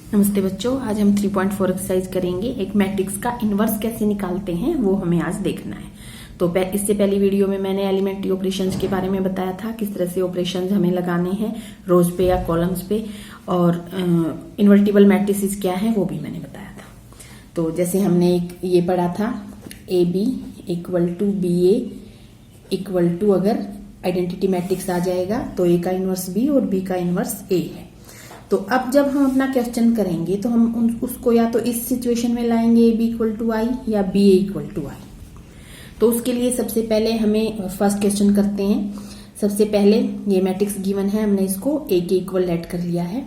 नमस्ते बच्चों, आज हम 3.4 एक्सरसाइज करेंगे। एक मैट्रिक्स का इनवर्स कैसे निकालते हैं वो हमें आज देखना है। तो इससे पहली वीडियो में मैंने एलिमेंट्री ऑपरेशंस के बारे में बताया था, किस तरह से ऑपरेशंस हमें लगाने हैं रोज पे या कॉलम्स पे, और इन्वर्टिबल मैट्रिसेस क्या है वो भी मैंने बताया था। तो जैसे हमने एक ये पढ़ा था, A B equal to B A equal to, अगर आइडेंटिटी मैट्रिक्स आ जाएगा तो ए का इनवर्स बी और बी का इनवर्स ए है। तो अब जब हम अपना क्वेश्चन करेंगे तो हम उसको या तो इस सिचुएशन में लाएंगे, ए बी इक्वल टू आई या बी ए इक्वल टू आई। तो उसके लिए सबसे पहले हमें फर्स्ट क्वेश्चन करते हैं। सबसे पहले ये मैट्रिक्स गिवन है, हमने इसको ए के इक्वल लेट कर लिया है।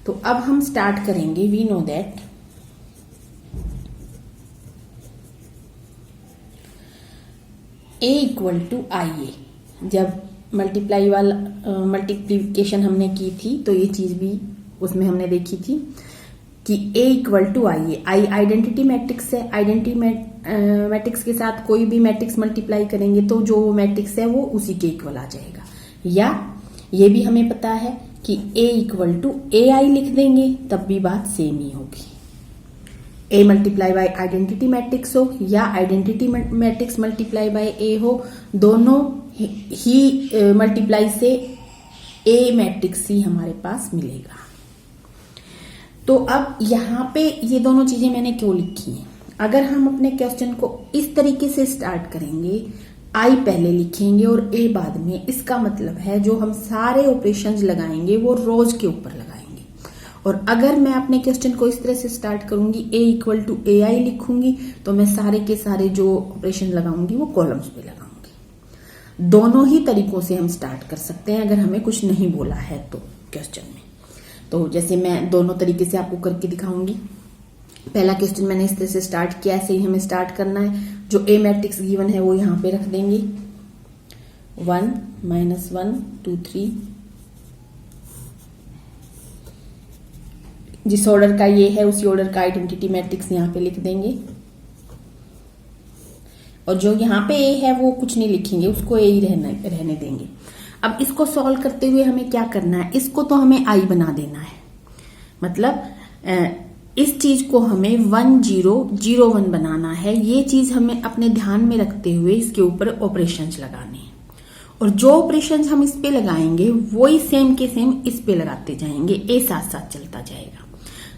तो अब हम स्टार्ट करेंगे। We know that A equal to I A. जब मल्टीप्लीकेशन हमने की थी तो ये चीज भी उसमें हमने देखी थी कि a equal to I A. I identity matrix है। आइडेंटिटी मैट्रिक्स के साथ कोई भी मैट्रिक्स मल्टीप्लाई करेंगे तो जो मैट्रिक्स है वो उसी के इक्वल आ जाएगा। या ये भी हमें पता है कि a इक्वल टू ए आई लिख देंगे तब भी बात सेम ही होगी। a multiply by identity matrix हो या identity matrix multiply by a हो, दोनों ही मल्टीप्लाई से a मैट्रिक्स ही हमारे पास मिलेगा। तो अब यहाँ पे ये दोनों चीजें मैंने क्यों लिखी हैं? अगर हम अपने क्वेश्चन को इस तरीके से स्टार्ट करेंगे, आई पहले लिखेंगे और ए बाद में, इसका मतलब है जो हम सारे ऑपरेशंस लगाएंगे वो रोज के ऊपर लगाएंगे। और अगर मैं अपने क्वेश्चन को इस तरह से स्टार्ट करूंगी, ए इक्वल टू ए आई लिखूंगी, तो मैं सारे के सारे जो ऑपरेशन लगाऊंगी वो कॉलम्स पे लगाऊंगी। दोनों ही तरीकों से हम स्टार्ट कर सकते हैं अगर हमें कुछ नहीं बोला है तो क्वेश्चन में। तो जैसे मैं दोनों तरीके से आपको करके दिखाऊंगी। पहला क्वेश्चन मैंने इस तरह से स्टार्ट किया, ऐसे ही हमें स्टार्ट करना है। जो ए मैट्रिक्स गिवन है वो यहाँ पे रख देंगे, 1 -1 2 3। जिस ऑर्डर का ये है उसी ऑर्डर का आइडेंटिटी मैट्रिक्स यहाँ पे लिख देंगे। और जो यहाँ पे ए है वो कुछ नहीं लिखेंगे, उसको ए ही रहने देंगे। अब इसको सॉल्व करते हुए हमें क्या करना है? इसको तो हमें आई बना देना है। मतलब इस चीज को हमें 1 0 0 1 बनाना है। ये चीज हमें अपने ध्यान में रखते हुए इसके ऊपर ऑपरेशंस लगाने हैं। और जो ऑपरेशंस हम इस पे लगाएंगे वही सेम के सेम इस पे लगाते जाएंगे, ए साथ साथ चलता जाएगा।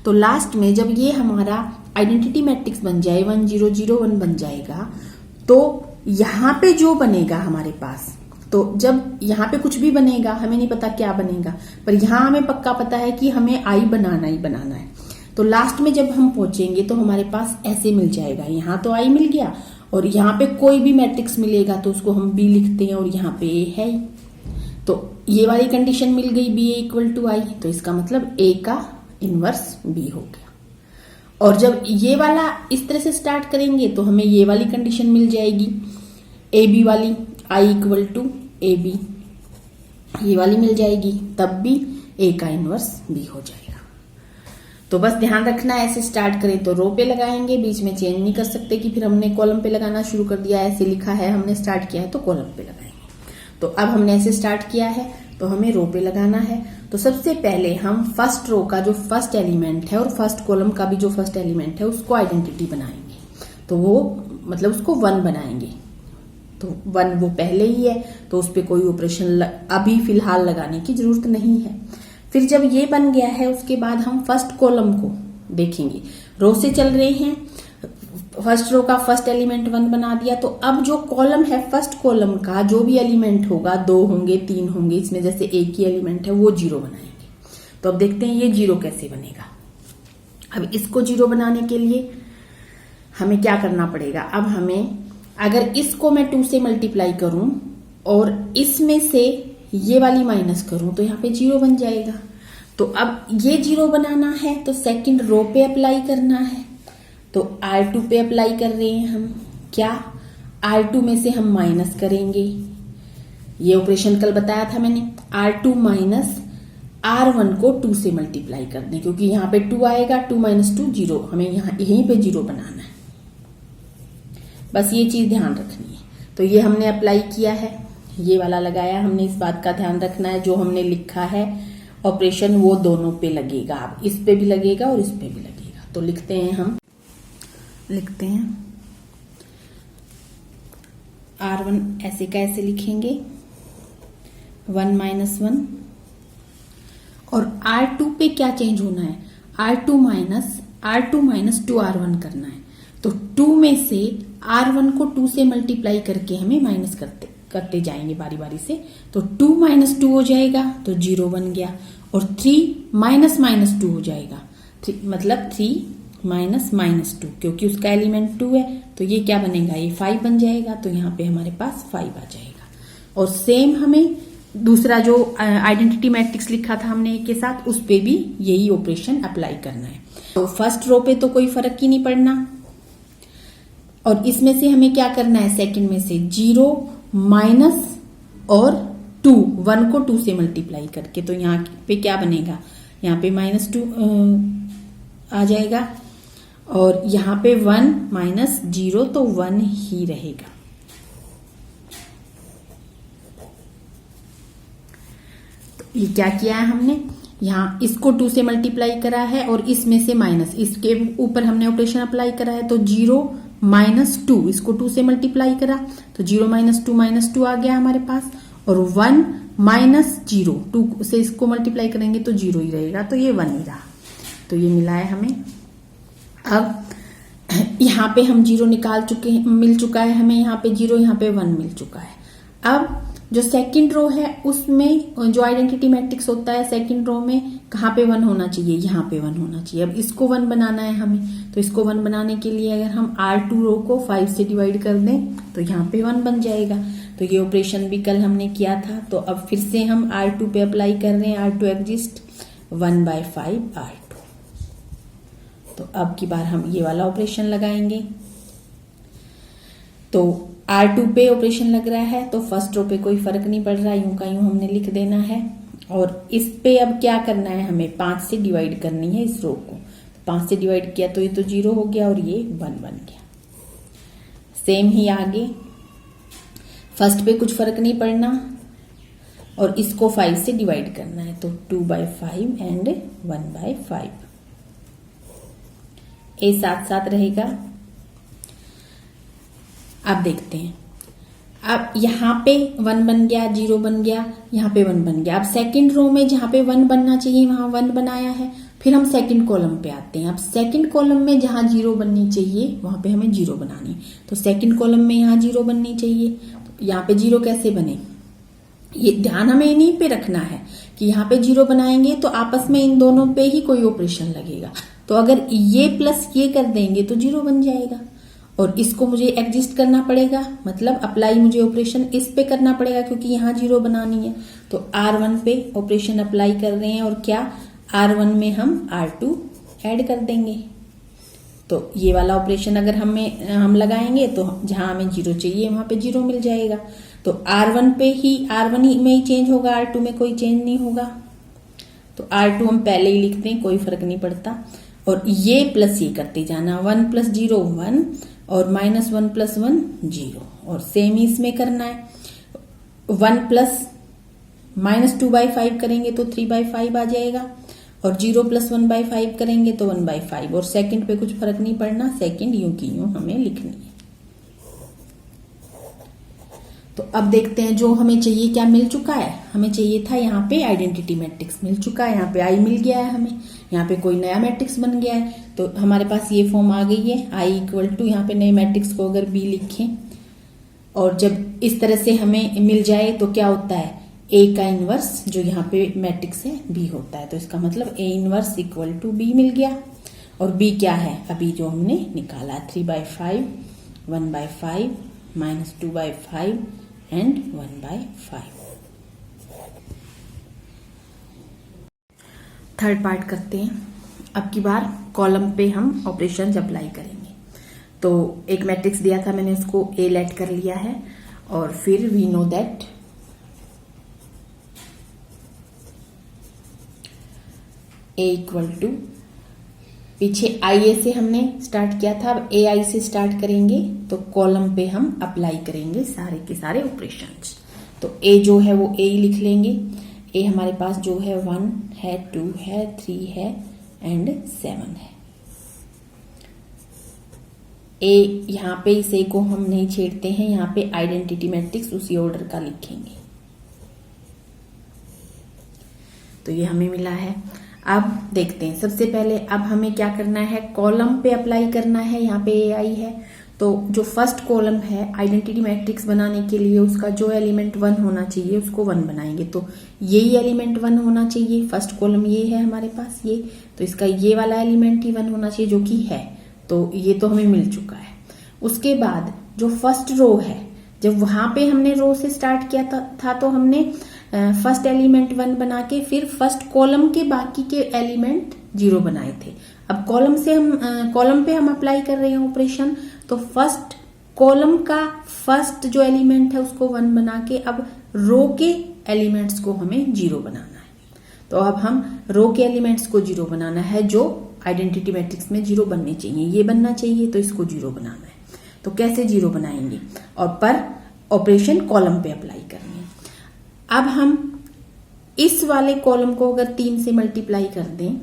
तो लास्ट में जब ये हमारा आइडेंटिटी मैट्रिक्स बन जाए, 1 0 0 1 बन जाएगा, तो यहाँ पे जो बनेगा हमारे पास, तो जब यहाँ पे कुछ भी बनेगा, हमें नहीं पता क्या बनेगा, पर यहाँ हमें पक्का पता है कि हमें आई बनाना ही बनाना है। तो लास्ट में जब हम पहुंचेंगे तो हमारे पास ऐसे मिल जाएगा। यहाँ तो आई मिल गया और यहाँ पे कोई भी मैट्रिक्स मिलेगा तो उसको हम बी लिखते हैं और यहाँ पे ए है। तो ये वाली कंडीशन मिल गई, बी ए इक्वल टू आई, तो इसका मतलब ए का इनवर्स बी हो गया। और जब ये वाला इस तरह से स्टार्ट करेंगे तो हमें ये वाली कंडीशन मिल जाएगी, ए बी वाली, I equal to A B, ये वाली मिल जाएगी, तब भी ए का इनवर्स बी हो जाएगा। तो बस ध्यान रखना, ऐसे स्टार्ट करें तो रो पे लगाएंगे, बीच में चेंज नहीं कर सकते कि फिर हमने कॉलम पे लगाना शुरू कर दिया। ऐसे लिखा है, हमने स्टार्ट किया है तो कॉलम पे लगाएंगे। तो अब हमने ऐसे स्टार्ट किया है तो हमें रो पे लगाना है। तो सबसे पहले हम फर्स्ट रो का जो फर्स्ट एलिमेंट है और फर्स्ट कॉलम का भी जो फर्स्ट एलिमेंट है उसको आइडेंटिटी बनाएंगे। तो वो मतलब उसको 1 बनाएंगे। तो 1 वो पहले ही है तो उस पर कोई ऑपरेशन अभी फिलहाल लगाने की जरूरत नहीं है। फिर जब ये बन गया है उसके बाद हम फर्स्ट कॉलम को देखेंगे। रो से चल रहे हैं, फर्स्ट रो का फर्स्ट एलिमेंट 1 बना दिया। तो अब जो कॉलम है, फर्स्ट कॉलम का जो भी एलिमेंट होगा, 2 होंगे 3 होंगे, इसमें जैसे एक ही एलिमेंट है वो 0 बनाएंगे। तो अब देखते हैं ये 0 कैसे बनेगा। अब इसको 0 बनाने के लिए हमें क्या करना पड़ेगा? अब हमें, अगर इसको मैं 2 से मल्टीप्लाई करूं और इसमें से ये वाली माइनस करूं तो यहाँ पे 0 बन जाएगा। तो अब ये 0 बनाना है तो सेकंड रो पे अप्लाई करना है। तो R2 पे अप्लाई कर रहे हैं हम। क्या? R2 में से हम माइनस करेंगे। ये ऑपरेशन कल बताया था मैंने, R2 माइनस R1 को 2 से मल्टीप्लाई कर दें, क्योंकि यहाँ पे 2 आएगा, 2 - 2 0, हमें यहाँ यहीं पे 0 बनाना है। बस ये चीज ध्यान रखनी है। तो ये हमने अप्लाई किया है, ये वाला लगाया, हमने इस बात का ध्यान रखना है जो हमने लिखा है ऑपरेशन वो दोनों पे लगेगा। अब इस पे भी लगेगा और इस पे भी लगेगा। तो लिखते हैं, हम लिखते हैं R1 ऐसे का ऐसे लिखेंगे 1 माइनस 1, और R2 पे क्या चेंज होना है, R2 माइनस 2R1 करना है। तो 2 में से R1 को 2 से मल्टीप्लाई करके हमें माइनस करते जाएंगे बारी बारी से। तो 2 माइनस 2 हो जाएगा तो 0 बन गया, और 3 माइनस 2 हो जाएगा, मतलब 3 माइनस 2, क्योंकि उसका एलिमेंट 2 है तो ये क्या बनेगा, ये 5 बन जाएगा। तो यहाँ पे हमारे पास 5 आ जाएगा। और सेम हमें दूसरा जो आइडेंटिटी मैट्रिक्स लिखा था हमने एक के साथ, उस पे भी यही ऑपरेशन अप्लाई करना है। तो फर्स्ट रो पे तो कोई फर्क ही नहीं पड़ना, और इसमें से हमें क्या करना है, सेकंड में से 0 माइनस और 2, 1 को 2 से मल्टीप्लाई करके। तो यहाँ पे क्या बनेगा, यहाँ पे -2 आ जाएगा, और यहाँ पे 1 माइनस 0 तो 1 ही रहेगा। तो ये क्या किया है हमने, यहाँ इसको 2 से मल्टीप्लाई करा है और इसमें से माइनस, इसके ऊपर हमने ऑपरेशन अप्लाई करा है। तो 0 माइनस 2, इसको 2 से मल्टीप्लाई करा तो 0 माइनस 2 आ गया हमारे पास, और 1 माइनस 0, 2 से इसको मल्टीप्लाई करेंगे तो 0 ही रहेगा, तो ये 1 ही रहा। तो ये मिला है हमें। अब यहाँ पे हम 0 निकाल चुके हैं, मिल चुका है हमें, यहाँ पे 0, यहाँ पे 1 मिल चुका है। अब जो सेकंड रो है उसमें जो आइडेंटिटी मैट्रिक्स होता है, सेकंड रो में कहाँ पे 1 होना चाहिए, यहाँ पे 1 होना चाहिए। अब इसको 1 बनाना है हमें, तो इसको 1 बनाने के लिए अगर हम R2 रो को 5 से डिवाइड कर दें तो यहाँ पे 1 बन जाएगा। तो ये ऑपरेशन भी कल हमने किया था, तो अब फिर से हम R2 पे अप्लाई कर रहे हैं। R2 exist 1/5 R2। तो अब की बार हम ये वाला ऑपरेशन लगाएंगे। तो R2 पे ऑपरेशन लग रहा है, तो फर्स्ट रो पे कोई फर्क नहीं पड़ रहा, यूं का यूं हमने लिख देना है। और इस पे अब क्या करना है, हमें 5 से डिवाइड करनी है इस रो को। 5 से डिवाइड किया तो ये तो 0 हो गया और ये 1 बन गया। सेम ही आगे फर्स्ट पे कुछ फर्क नहीं पड़ना, और इसको 5 से डिवाइड करना है। तो 2/5 एंड 1/5, ए साथ साथ रहेगा। अब देखते हैं, अब यहाँ पे 1 बन गया, 0 बन गया, यहाँ पे 1 बन गया। अब सेकंड रो में जहाँ पे 1 बनना चाहिए वहां 1 बनाया है। फिर हम सेकंड कॉलम पे आते हैं। अब सेकंड कॉलम में जहाँ 0 बननी चाहिए वहां पे हमें 0 बनानी। तो सेकंड कॉलम में यहाँ 0 बननी चाहिए। तो यहाँ पे 0 कैसे बने, ये ध्यान हमें इन्हीं पे रखना है कि यहाँ पे 0 बनाएंगे तो आपस में इन दोनों पे ही कोई ऑपरेशन लगेगा। तो अगर ये प्लस ये कर देंगे तो 0 बन जाएगा, और इसको मुझे एग्जिस्ट करना पड़ेगा, मतलब अप्लाई मुझे ऑपरेशन इस पे करना पड़ेगा क्योंकि यहाँ 0 बनानी है। तो R1 पे ऑपरेशन अप्लाई कर रहे हैं, और क्या R1 में हम R2 ऐड कर देंगे। तो ये वाला ऑपरेशन अगर हम लगाएंगे तो जहां हमें 0 चाहिए वहां पे 0 मिल जाएगा। तो R1 ही में ही चेंज होगा, R2 में कोई चेंज नहीं होगा। तो R2 हम पहले ही लिख दें, कोई फर्क नहीं पड़ता। और ये प्लस ये करते जाना, 1 + 0 1, और -1 + 1 0, और सेम ही इसमें करना है। 1 प्लस -2/5 करेंगे तो 3/5 आ जाएगा, और 0 + 1/5 करेंगे तो 1/5, और सेकंड पे कुछ फर्क नहीं पड़ना, सेकंड यूं की यूं हमें लिखनी है। तो अब देखते हैं जो हमें चाहिए क्या मिल चुका है। हमें चाहिए था यहाँ पे आइडेंटिटी मैट्रिक्स मिल चुका है, यहाँ पे आई मिल गया है हमें, यहाँ पे कोई नया मैट्रिक्स बन गया है। तो हमारे पास ये फॉर्म आ गई है, आई = यहाँ पे नए मैट्रिक्स को अगर बी लिखें, और जब इस तरह से हमें मिल जाए तो क्या होता है, ए का इनवर्स जो यहाँ पे मैट्रिक्स है बी होता है। तो इसका मतलब A 1 = B मिल गया। और बी क्या है, अभी जो हमने निकाला 3/5, 1/5, -2/5 एंड 1/5। थर्ड पार्ट करते हैं। अब की बार कॉलम पे हम ऑपरेशन अप्लाई करेंगे। तो एक मैट्रिक्स दिया था मैंने, उसको ए लेट कर लिया है, और फिर वी नो दैट ए = पीछे आई ए से हमने स्टार्ट किया था, अब ए आई से स्टार्ट करेंगे। तो कॉलम पे हम अप्लाई करेंगे सारे के सारे ऑपरेशंस। तो ए जो है वो ए ही लिख लेंगे, ए हमारे पास जो है 1 है, 2 है, 3 है एंड 7 है। ए यहाँ पे इस ए को हम नहीं छेड़ते हैं, यहाँ पे आइडेंटिटी मैट्रिक्स उसी ऑर्डर का लिखेंगे। तो ये हमें मिला है। अब देखते हैं, सबसे पहले अब हमें क्या करना है, कॉलम पे अप्लाई करना है। यहाँ पे ए आई है, तो जो फर्स्ट कॉलम है आइडेंटिटी मैट्रिक्स बनाने के लिए उसका जो एलिमेंट 1 होना चाहिए उसको 1 बनाएंगे। तो यही एलिमेंट 1 होना चाहिए, फर्स्ट कॉलम ये है हमारे पास ये, तो इसका ये वाला एलिमेंट ही 1 होना चाहिए जो कि है। तो ये तो हमें मिल चुका है। उसके बाद जो फर्स्ट रो है, जब वहां पे हमने रो से स्टार्ट किया था तो हमने फर्स्ट एलिमेंट 1 बना के फिर फर्स्ट कॉलम के बाकी के एलिमेंट 0 बनाए थे। अब कॉलम पे हम अप्लाई कर रहे हैं ऑपरेशन, तो फर्स्ट कॉलम का फर्स्ट जो एलिमेंट है उसको 1 बना के अब रो के एलिमेंट्स को हमें 0 बनाना है। तो अब हम रो के एलिमेंट्स को 0 बनाना है, जो आइडेंटिटी मैट्रिक्स में 0 बनने चाहिए, ये बनना चाहिए, तो इसको 0 बनाना है। तो कैसे 0 बनाएंगे, और पर ऑपरेशन कॉलम पे अप्लाई करनी है। अब हम इस वाले कॉलम को अगर 3 से मल्टीप्लाई कर दें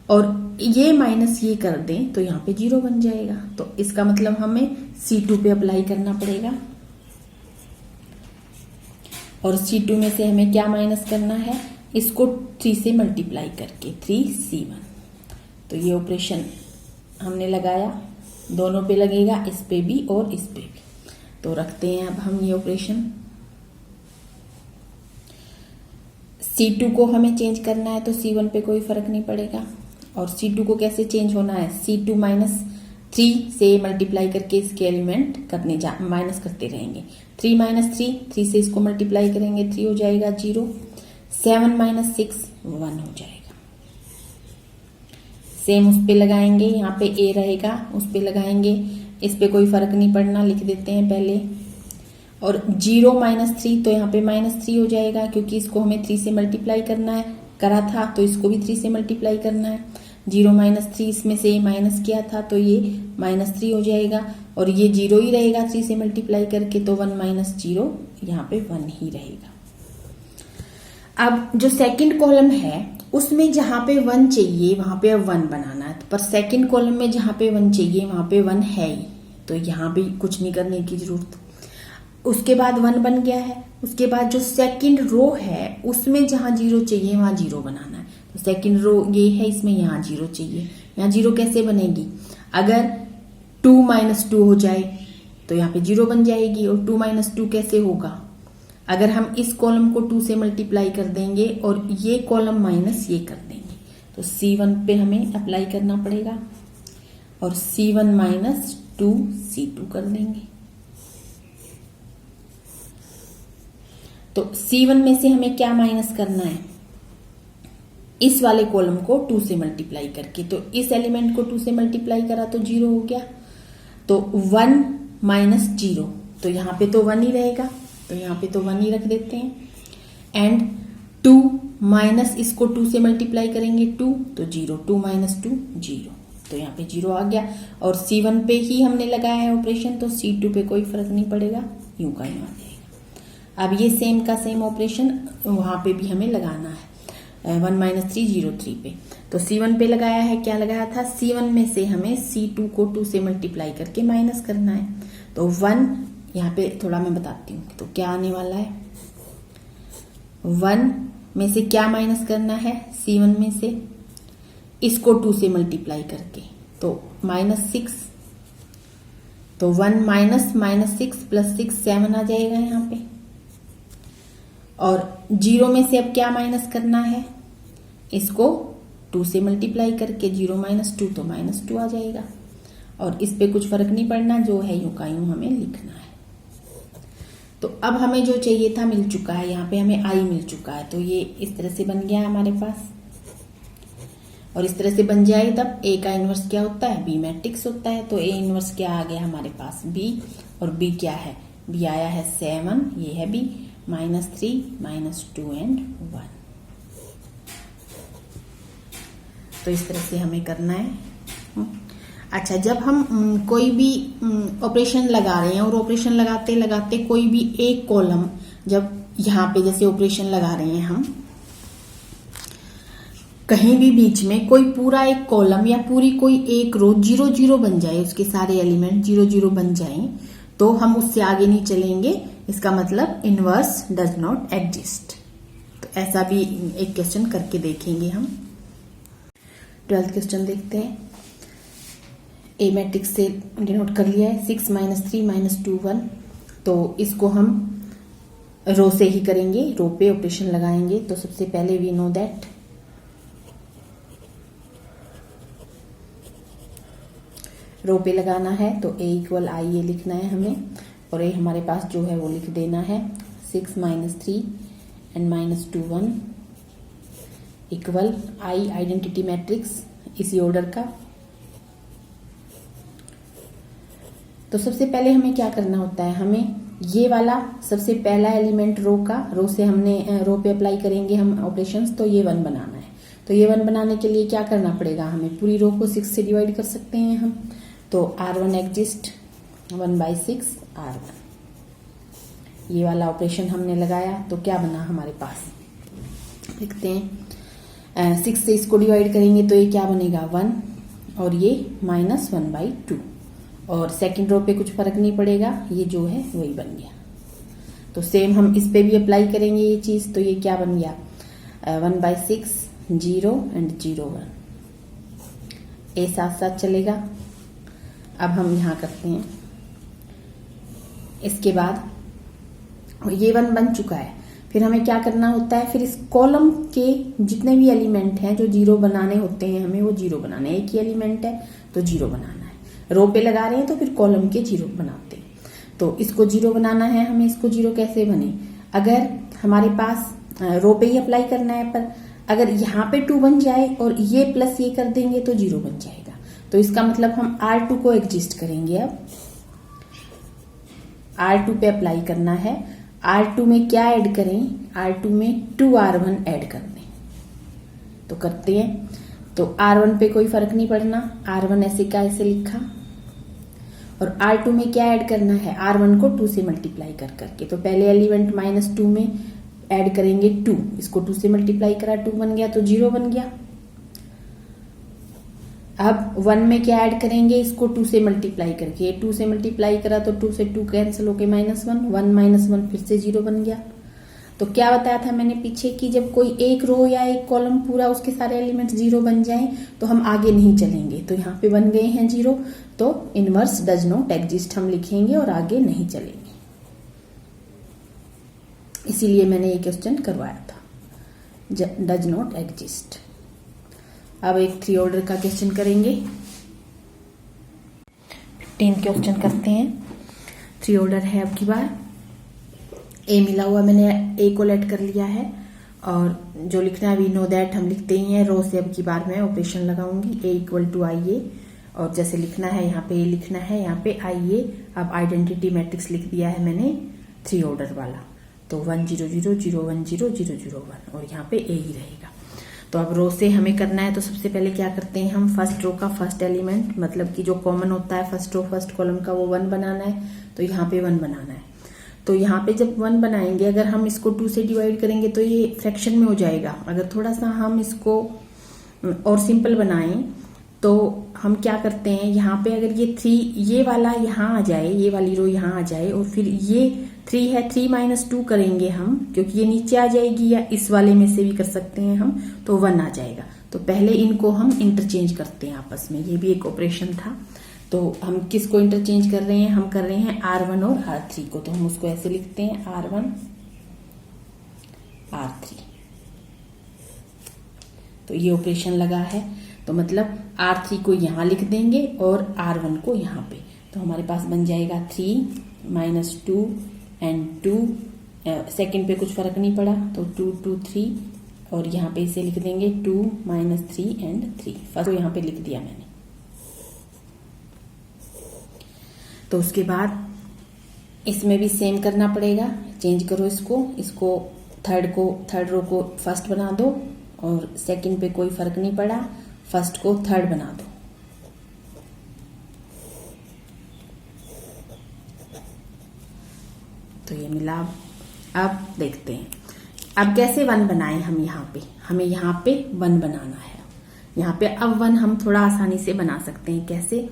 और ये माइनस ये कर दें तो यहाँ पे 0 बन जाएगा। तो इसका मतलब हमें C2 पे अप्लाई करना पड़ेगा, और C2 में से हमें क्या माइनस करना है, इसको 3 से मल्टीप्लाई करके 3C1। तो ये ऑपरेशन हमने लगाया, दोनों पे लगेगा, इस पे भी और इस पे भी। तो रखते हैं अब हम ये ऑपरेशन। C2 को हमें चेंज करना है तो C1 पे कोई फर्क नहीं पड़ेगा। और C2 को कैसे चेंज होना है, C2 - 3 से मल्टीप्लाई करके इसके एलिमेंट माइनस करते रहेंगे। 3 - 3 से इसको मल्टीप्लाई करेंगे, 3 हो जाएगा 0। 7 - 6 1 हो जाएगा। सेम उस पे लगाएंगे, यहाँ पे A रहेगा, उस पे लगाएंगे, इस पे कोई फर्क नहीं पड़ना, लिख देते हैं पहले। और 0 - 3 तो यहाँ पे -3 हो जाएगा, क्योंकि इसको हमें 3 से मल्टीप्लाई करा था, तो इसको भी 3 से मल्टीप्लाई करना है। 0 - 3 इसमें से माइनस किया था तो ये -3 हो जाएगा, और ये 0 ही रहेगा 3 से मल्टीप्लाई करके, तो 1 - 0 यहाँ पे 1 ही रहेगा। अब जो सेकंड कॉलम है उसमें जहां पे 1 चाहिए वहां पे अब 1 बनाना है, पर सेकंड कॉलम में जहां पे 1 चाहिए वहां पे 1 है ही, तो यहाँ पे कुछ नहीं करने की जरूरत। उसके बाद 1 बन गया है। उसके बाद जो सेकंड रो है उसमें जहां 0 चाहिए वहां 0 बनाना है। तो सेकंड रो ये है, इसमें यहाँ 0 चाहिए। यहाँ 0 कैसे बनेगी, अगर 2 - 2 हो जाए तो यहाँ पे 0 बन जाएगी। और 2 - 2 कैसे होगा, अगर हम इस कॉलम को 2 से मल्टीप्लाई कर देंगे और ये कॉलम माइनस ये कर देंगे, तो C1 पे हमें अप्लाई करना पड़ेगा, और C1 - 2 C2 कर देंगे। तो C1 में से हमें क्या माइनस करना है, इस वाले कॉलम को 2 से मल्टीप्लाई करके। तो इस एलिमेंट को 2 से मल्टीप्लाई करा तो 0 हो गया, तो 1 - 0, तो यहाँ पे तो 1 ही रहेगा, तो यहाँ पे तो 1 ही रख देते हैं। एंड 2 माइनस इसको 2 से मल्टीप्लाई करेंगे 2, तो 0, 2 - 2 0, तो यहाँ पे 0 आ गया। और C1 पे ही हमने लगाया है ऑपरेशन, तो C2 पे कोई फर्क नहीं पड़ेगा, यूं का यूं आ जाएगा। अब ये सेम का सेम ऑपरेशन वहां पे भी हमें लगाना है, 1 - 3 0 3 पे। तो C1 पे लगाया है, क्या लगाया था, C1 में से हमें C2 को 2 से मल्टीप्लाई करके माइनस करना है। तो 1 यहाँ पे थोड़ा मैं बताती हूँ, तो क्या आने वाला है, 1 में से क्या माइनस करना है, C1 में से इसको 2 से मल्टीप्लाई करके, तो -6, तो 1 - 6 + 6 7 आ जाएगा यहाँ पे। और 0 में से अब क्या माइनस करना है, इसको 2 से मल्टीप्लाई करके 0 - 2 तो -2 आ जाएगा। और इस पे कुछ फर्क नहीं पड़ना, जो है यूं का यूं हमें लिखना है। तो अब हमें जो चाहिए था मिल चुका है, यहाँ पे हमें I मिल चुका है, तो ये इस तरह से बन गया है हमारे पास। और इस तरह से बन जाए तब A का इनवर्स क्या होता है, B मैट्रिक्स होता है। तो A इनवर्स क्या आ गया हमारे पास, B, और B क्या है, B आया है 7, ये है B, -3 -2 एंड 1। तो इस तरह से हमें करना है। अच्छा, जब हम कोई भी ऑपरेशन लगा रहे हैं और ऑपरेशन लगाते लगाते कोई भी एक कॉलम, जब यहाँ पे जैसे ऑपरेशन लगा रहे हैं हम, कहीं भी बीच में कोई पूरा एक कॉलम या पूरी कोई एक रो 0 0 बन जाए, उसके सारे एलिमेंट 0 0 बन जाएं, तो हम उससे आगे नहीं चलेंगे। इसका मतलब इनवर्स डज नॉट एग्जिस्ट। तो ऐसा भी एक क्वेश्चन करके देखेंगे हम। 12th क्वेश्चन देखते हैं। ए मैट्रिक्स से डिनोट कर लिया है 6 -3 -2 1। तो इसको हम रो से ही करेंगे, रो पे ऑपरेशन लगाएंगे। तो सबसे पहले वी नो दैट रो पे लगाना है तो a = i ये लिखना है हमें, और ये हमारे पास जो है वो लिख देना है 6 -3 and -2 1 equal i identity matrix इसी ऑर्डर का। तो सबसे पहले हमें क्या करना होता है, हमें ये वाला सबसे पहला एलिमेंट रो का, रो से हमने रो पे अप्लाई करेंगे हम ऑपरेशंस, तो ये 1 बनाना है। तो ये 1 बनाने के लिए क्या करना पड़ेगा, हमें पूरी रो को 6 से डिवाइड कर सकते हैं हम। तो R1 एग्जिस्ट 1/6 R1, ये वाला ऑपरेशन हमने लगाया तो क्या बना हमारे पास, लिखते हैं 6 से इसको डिवाइड करेंगे तो ये क्या बनेगा 1, और ये -1/2, और सेकंड रो पे कुछ फर्क नहीं पड़ेगा, ये जो है वही बन गया। तो सेम हम इस पे भी अप्लाई करेंगे ये चीज, तो ये क्या बन गया 1/6 0 and 0 1, ए साथ साथ चलेगा। अब हम यहां करते हैं, इसके बाद ये 1 बन चुका है। फिर हमें क्या करना होता है, फिर इस कॉलम के जितने भी एलिमेंट हैं जो 0 बनाने होते हैं, हमें वो 0 बनाने हैं। एक ही एलिमेंट है तो 0 बनाना है, रो पे लगा रहे हैं तो फिर कॉलम के 0 बनाते हैं। तो इसको 0 बनाना है हमें। इसको 0 कैसे बने, अगर हमारे पास रो पे ही अप्लाई करना है, पर अगर यहाँ पे 2 बन जाए और ये प्लस ये कर देंगे तो 0 बन जाएगा। तो इसका मतलब हम R2 को एग्जिस्ट करेंगे। अब R2 पे अप्लाई करना है। R2 में क्या ऐड करें, R2 में 2R1 ऐड कर दें। तो करते हैं, तो R1 पे कोई फर्क नहीं पड़ना, R1 ऐसे का ऐसे लिखा, और R2 में क्या ऐड करना है, R1 को 2 से मल्टीप्लाई कर करके। तो पहले एलिमेंट -2 में ऐड करेंगे 2, इसको 2 से मल्टीप्लाई करा 2 बन गया तो 0 बन गया। अब 1 में क्या ऐड करेंगे, इसको 2 से मल्टीप्लाई करके, 2 से मल्टीप्लाई करा तो 2 से 2 कैंसिल होके -1, 1 -1 फिर से 0 बन गया। तो क्या बताया था मैंने पीछे कि जब कोई एक रो या एक कॉलम पूरा उसके सारे एलिमेंट्स 0 बन जाएं तो हम आगे नहीं चलेंगे। तो यहाँ पे बन गए हैं 0, तो इनवर्स डज नॉट एग्जिस्ट हम लिखेंगे और आगे नहीं चलेंगे। इसीलिए मैंने ये क्वेश्चन करवाया था, डज नॉट एग्जिस्ट। अब एक 3 ऑर्डर का क्वेश्चन करेंगे। 15 क्वेश्चन करते हैं। 3 ऑर्डर है अब की बार। ए मिला हुआ, मैंने ए को लेट कर लिया है, और जो लिखना है वी नो दैट हम लिखते ही हैं। रो से अब की बार मैं ऑपरेशन लगाऊंगी, ए = IA, और जैसे लिखना है यहाँ पे ए लिखना है, यहाँ पे IA। अब आइडेंटिटी मैट्रिक्स लिख दिया है मैंने 3 ऑर्डर वाला, तो 1 0 0 0 1 0 0 0 1, और यहाँ पे ए ही रहेगा। तो अब रो से हमें करना है, तो सबसे पहले क्या करते हैं हम, फर्स्ट रो का फर्स्ट एलिमेंट, मतलब कि जो कॉमन होता है फर्स्ट रो फर्स्ट कॉलम का, वो 1 बनाना है। तो यहाँ पे 1 बनाना है। तो यहाँ पे जब 1 बनाएंगे, अगर हम इसको 2 से डिवाइड करेंगे तो ये फ्रैक्शन में हो जाएगा। अगर थोड़ा सा हम इसको और सिंपल बनाएं तो हम क्या करते हैं, यहाँ पे अगर ये 3 ये वाला यहाँ आ जाए, ये वाली रो यहाँ आ जाए, और फिर ये 3 है, 3 -2 करेंगे हम, क्योंकि ये नीचे आ जाएगी, या इस वाले में से भी कर सकते हैं हम, तो 1 आ जाएगा। तो पहले इनको हम इंटरचेंज करते हैं आपस में, ये भी एक ऑपरेशन था। तो हम किसको इंटरचेंज कर रहे हैं, हम कर रहे हैं R1 और R3 को। तो हम उसको ऐसे लिखते हैं R1 R3। तो ये ऑपरेशन लगा है, तो मतलब R3 को यहां लिख देंगे और R1 को यहां पे। तो हमारे पास बन जाएगा 3 -2 and 2, सेकंड पे कुछ फर्क नहीं पड़ा, तो 2 2 3, और यहाँ पे इसे लिख देंगे 2 -3 and 3। फर्स्ट को यहाँ पे लिख दिया मैंने। तो उसके बाद इसमें भी सेम करना पड़ेगा, चेंज करो इसको थर्ड रो को फर्स्ट बना दो, और सेकंड पे कोई फर्क नहीं पड़ा, फर्स्ट को थर्ड बना दो। तो ये मिला। अब देखते हैं अब कैसे 1 बनाएं हम यहाँ पे, हमें यहाँ पे 1 बनाना है। यहाँ पे अब 1 हम थोड़ा आसानी से बना सकते हैं। कैसे?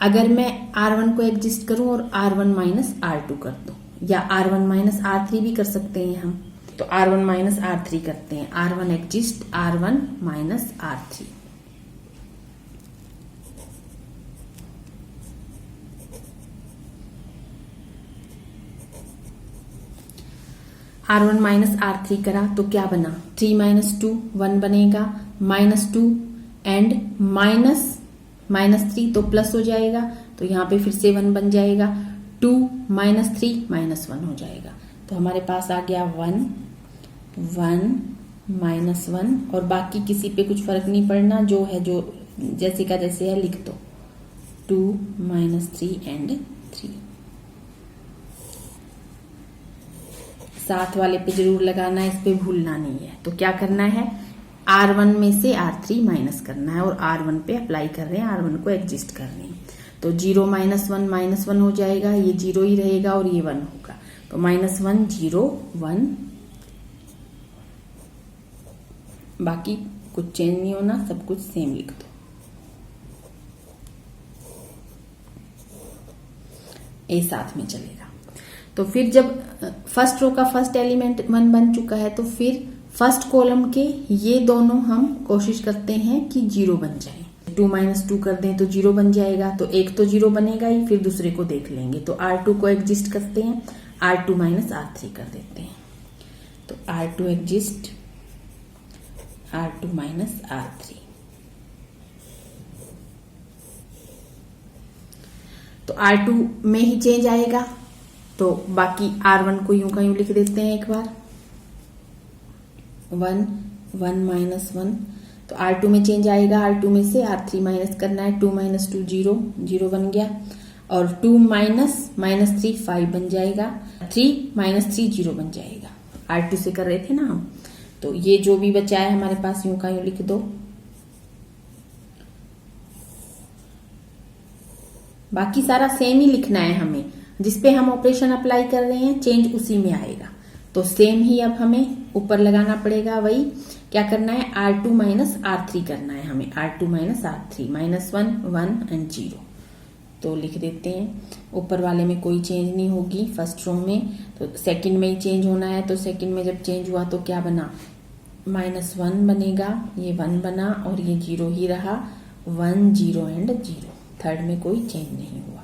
अगर मैं R1 को एडजस्ट करूं और R1 माइनस R2 कर दूं, या R1 माइनस R3 भी कर सकते हैं हम। तो R1 माइनस R3 करते हैं। R1 adjust R1 minus R3। R1 minus R3 करा तो क्या बना? 3 माइनस 2 1 बनेगा, -2 एंड -3 तो प्लस हो जाएगा, तो यहाँ पे फिर से 1 बन जाएगा। 2 माइनस 3 -1 हो जाएगा। तो हमारे पास आ गया 1 -1 और बाकी किसी पे कुछ फर्क नहीं पड़ना, जो है जो जैसे का जैसे है लिख दो। 2 -3 एंड 3। साथ वाले पे जरूर लगाना है, इस पे भूलना नहीं है। तो क्या करना है? R1 में से R3 माइनस करना है और R1 पे अप्लाई कर रहे हैं, R1 को एडजस्ट कर रहे हैं। तो 0 -1 हो जाएगा, ये 0 ही रहेगा और ये 1 होगा। तो -1 0 1, बाकी कुछ चेंज नहीं होना, सब कुछ सेम लिख दो। ए साथ में चलेगा। तो फिर जब फर्स्ट रो का फर्स्ट एलिमेंट 1 बन चुका है, तो फिर फर्स्ट कॉलम के ये दोनों हम कोशिश करते हैं कि 0 बन जाए। 2 माइनस 2 कर दें तो 0 बन जाएगा। तो एक तो 0 बनेगा ही, फिर दूसरे को देख लेंगे। तो R2 को एडजस्ट करते हैं, R2 माइनस R3 कर देते हैं। तो R2 adjust R2 minus R3। तो R2 में ही चेंज आएगा, तो बाकी R1 को यूं का यूं लिख देते हैं एक बार। 1 -1, तो R2 में चेंज आएगा। R2 में से R3 माइनस करना है। 2 माइनस 2 0 बन गया, और 2 माइनस -3 5 बन जाएगा। 3 माइनस 3 0 बन जाएगा। R2 से कर रहे थे ना हम। तो ये जो भी बचा है हमारे पास यूं का यूं लिख दो। बाकी सारा सेम ही लिखना है हमें, जिसपे हम ऑपरेशन अप्लाई कर रहे हैं चेंज उसी में आएगा। तो सेम ही अब हमें ऊपर लगाना पड़ेगा। वही क्या करना है? R2 माइनस R3 करना है हमें। R2 minus R3 -1 1 and 0। तो लिख देते हैं। ऊपर वाले में कोई चेंज नहीं होगी फर्स्ट रो में, तो सेकंड में ही चेंज होना है। तो सेकंड में जब चेंज हुआ तो क्या बना? -1 बनेगा, ये 1 बना और ये 0 ही रहा। 1 0 एंड 0। थर्ड में कोई चेंज नहीं हुआ।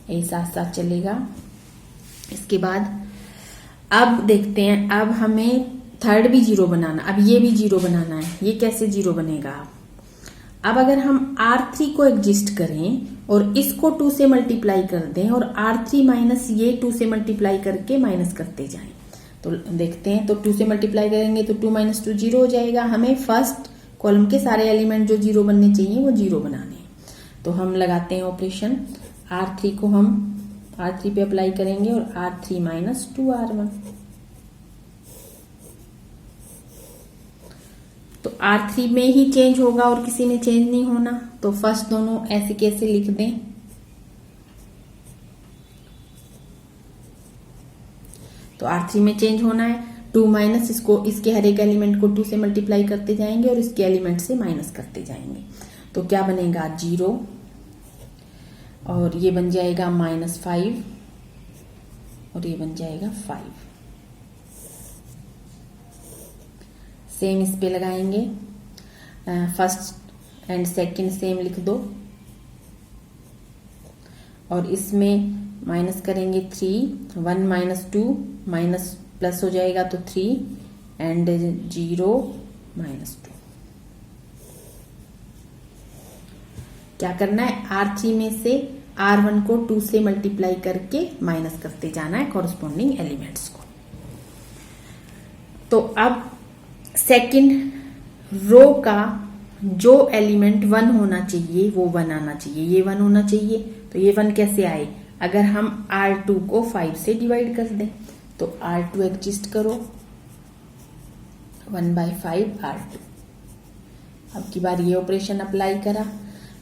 ये साथ साथ चलेगा। इसके बाद अब देखते हैं, अब हमें थर्ड भी 0 बनाना, अब ये भी 0 बनाना है। ये कैसे 0 बनेगा? अब अगर हम R3 को एडजस्ट करें और इसको 2 से मल्टीप्लाई कर दें और R3 माइनस ये 2 से मल्टीप्लाई करके माइनस करते जाएं, तो देखते हैं। तो 2 से मल्टीप्लाई करेंगे तो 2 माइनस 2 0 हो जाएगा। हमें फर्स्ट कॉलम के सारे एलिमेंट जो 0 बनने चाहिए वो 0 बनाने हैं। तो हम लगाते हैं ऑपरेशन। R3 को हम R3 पे अप्लाई करेंगे और R3 माइनस 2R1। तो R3 में ही चेंज होगा और किसी में चेंज नहीं होना। तो फर्स्ट दोनों ऐसे कैसे लिख दें? तो R3 में चेंज होना है। 2 माइनस इसको, इसके हर एक एलिमेंट को 2 से मल्टीप्लाई करते जाएंगे और इसके एलिमेंट से माइनस करते जाएंगे। तो क्या बनेगा? 0 और ये बन जाएगा -5 और ये बन जाएगा 5। सेम इस पे लगाएंगे। फर्स्ट एंड सेकंड सेम लिख दो और इसमें माइनस करेंगे 3। 1 माइनस 2 माइनस प्लस हो जाएगा तो 3 एंड 0 -2। क्या करना है? R3 में से R1 को 2 से मल्टीप्लाई करके माइनस करते जाना है कॉरस्पॉन्डिंग एलिमेंट्स को। तो अब सेकंड रो का जो एलिमेंट 1 होना चाहिए वो 1 आना चाहिए। ये 1 होना चाहिए। तो ये 1 कैसे आए? अगर हम R2 को 5 से डिवाइड कर दें तो R2 एडजस्ट करो 1/5 R2। अब की बार ये ऑपरेशन अप्लाई करा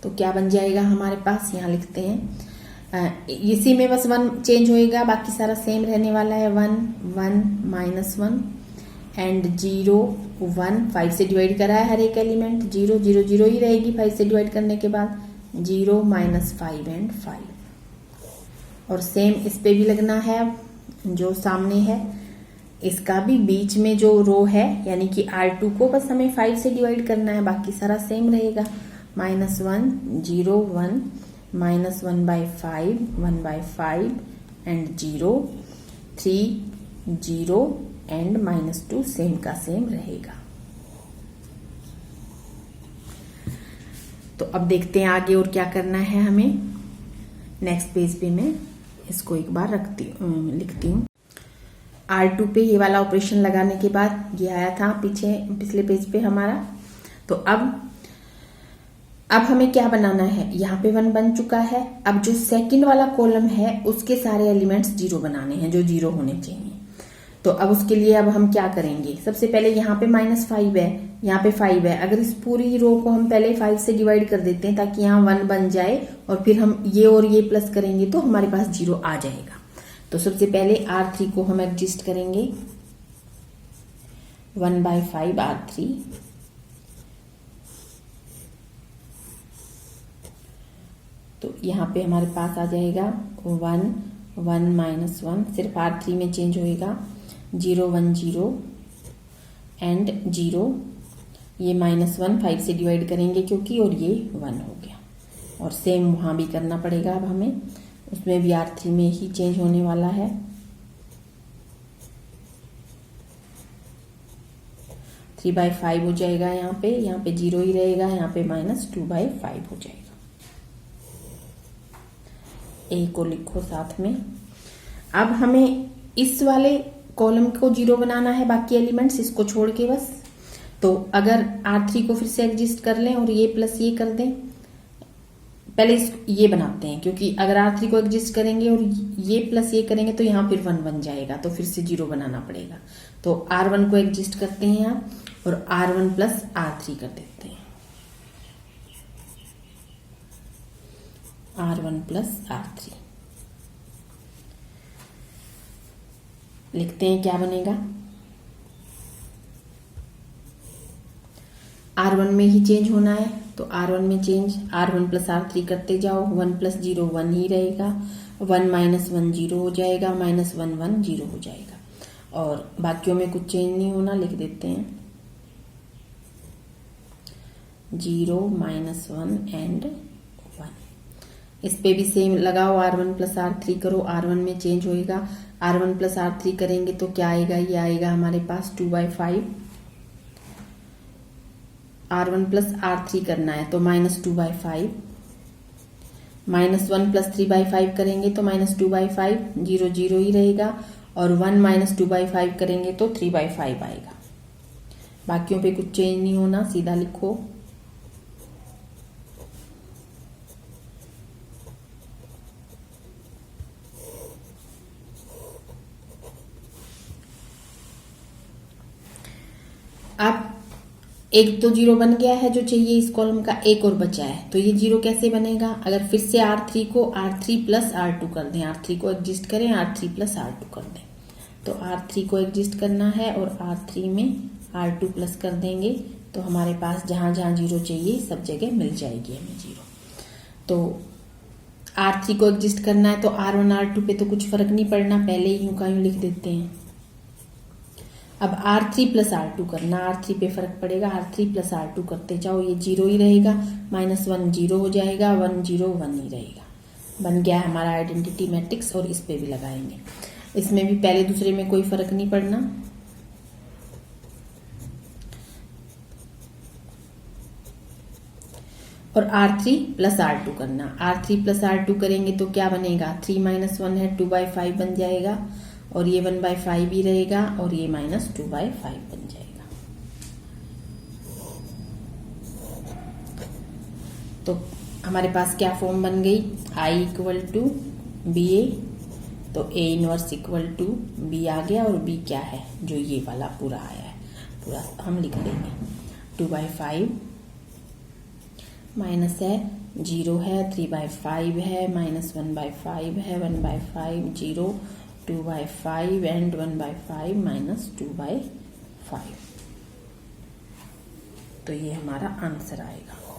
तो क्या बन जाएगा हमारे पास? यहाँ लिखते हैं। इसी में बस 1 चेंज होएगा, बाकी सारा सेम रहने वाला है। 1 1 -1 एंड 0 1, 5 से डिवाइड करा है हर एक एलिमेंट, 0 0 0 ही रहेगी 5 से डिवाइड करने के बाद, 0 -5 एंड 5। और सेम इस पे भी लगना है जो सामने है, इसका भी बीच में जो रो है यानी कि R2 को बस हमें 5 से डिवाइड करना है, बाकी सारा सेम रहेगा। -1 0 1 -1/5 1/5 एंड 0 3 0 एंड -2 सेम का सेम रहेगा। तो अब देखते हैं आगे और क्या करना है हमें। नेक्स्ट पेज पे मैं इसको एक बार लिखती हूँ। R2 पे ये वाला ऑपरेशन लगाने के बाद ये आया था पिछले पेज पे हमारा। तो अब हमें क्या बनाना है, यहाँ पे 1 बन चुका है। अब जो सेकंड वाला कॉलम है उसके सारे एलिमेंट्स 0 बनाने हैं, जो 0 होने चाहिए। तो अब उसके लिए अब हम क्या करेंगे, सबसे पहले यहाँ पे -5 है, यहाँ पे 5 है। अगर इस पूरी रो को हम पहले 5 से डिवाइड कर देते हैं ताकि यहाँ 1 बन जाए, और फिर हम ये और ये प्लस करेंगे तो हमारे पास 0 आ जाएगा। तो सबसे पहले R3 को हम एडजस्ट करेंगे, 1/5 R3, तो यहाँ पे हमारे पास आ जाएगा 1 1 -1, सिर्फ R3 में चेंज होएगा, 0 1 0 एंड 0, ये -1 5 से डिवाइड करेंगे क्योंकि, और ये 1 हो गया। और सेम वहां भी करना पड़ेगा अब हमें, उसमें भी R3 में ही चेंज होने वाला है। (3/5) हो जाएगा यहाँ पे 0 ही रहेगा, यहाँ पे -2/5 हो जाएगा। ए को लिखो साथ में। अब हमें इस वाले कॉलम को 0 बनाना है, बाकी एलिमेंट्स इसको छोड़ के बस। तो अगर R3 को फिर से एडजस्ट कर लें और ये प्लस ये कर दें, पहले ये बनाते हैं, क्योंकि अगर R3 को एडजस्ट करेंगे और ये प्लस ये करेंगे तो यहाँ फिर 1 बन जाएगा, तो फिर से 0 बनाना पड़ेगा। तो R1 को एडजस्ट करते हैं यहाँ और R1 + R3 कर देते हैं, R1 + R3 लिखते हैं, क्या बनेगा। R1 में ही चेंज होना है, तो R1 में चेंज, R1 + R3 करते जाओ, 1 + 0 1 ही रहेगा, 1 - 1 0 हो जाएगा, -1 1 0 हो जाएगा। और बाकियों में कुछ चेंज नहीं होना, लिख देते हैं 0 -1 एंड 1। इस पे भी सेम लगाओ, R1 + R3 करो, R1 में चेंज होएगा, R1 + R3 करेंगे तो क्या आएगा, ये आएगा हमारे पास 2/5। R1 + R3 करना है तो -2/5, -1 + 3/5 करेंगे तो -2/5, 0 0 ही रहेगा, और 1 - 2/5 करेंगे तो 3/5 आएगा। बाकियों पे कुछ चेंज नहीं होना, सीधा लिखो। अब एक तो 0 बन गया है जो चाहिए इस कॉलम का, एक और बचा है, तो ये 0 कैसे बनेगा। अगर फिर से R3 को R3 + R2 कर दें, R3 को एडजस्ट करें, R3 + R2 कर दें, तो R3 को एडजस्ट करना है और R3 में R2 प्लस कर देंगे, तो हमारे पास जहां जहां 0 चाहिए सब जगह मिल जाएगी हमें 0। तो R3 को एडजस्ट करना है तो R1 R2 पे तो कुछ फर्क नहीं पड़ना, पहले ही यूं का यूं लिख देते हैं। अब R3 + R2 करना, R3 पे फर्क पड़ेगा, R3 + R2 करते जाओ, ये 0 ही रहेगा, -1 0 हो जाएगा, 1 0 1 ही रहेगा। बन गया हमारा आइडेंटिटी मैट्रिक्स, और इस पे भी लगाएंगे। इसमें भी पहले दूसरे में कोई फर्क नहीं पड़ना। और R3 + R2 करना, R3 + R2 करेंगे तो क्या बनेगा, 3 - 1 है, 2/5 बन जाएगा, और ये 1/5 ही रहेगा, और ये -2/5 बन जाएगा। तो हमारे पास क्या फॉर्म बन गई, I = BA, तो A 1 = B आ गया, और B क्या है, जो ये वाला पूरा आया है, पूरा हम लिख देंगे। 2/5 माइनस है, 0 है, 3/5 है, -1/5 है, 1/5 0, 2/5 एंड 1/5 -2/5। 5। तो ये हमारा आंसर आएगा।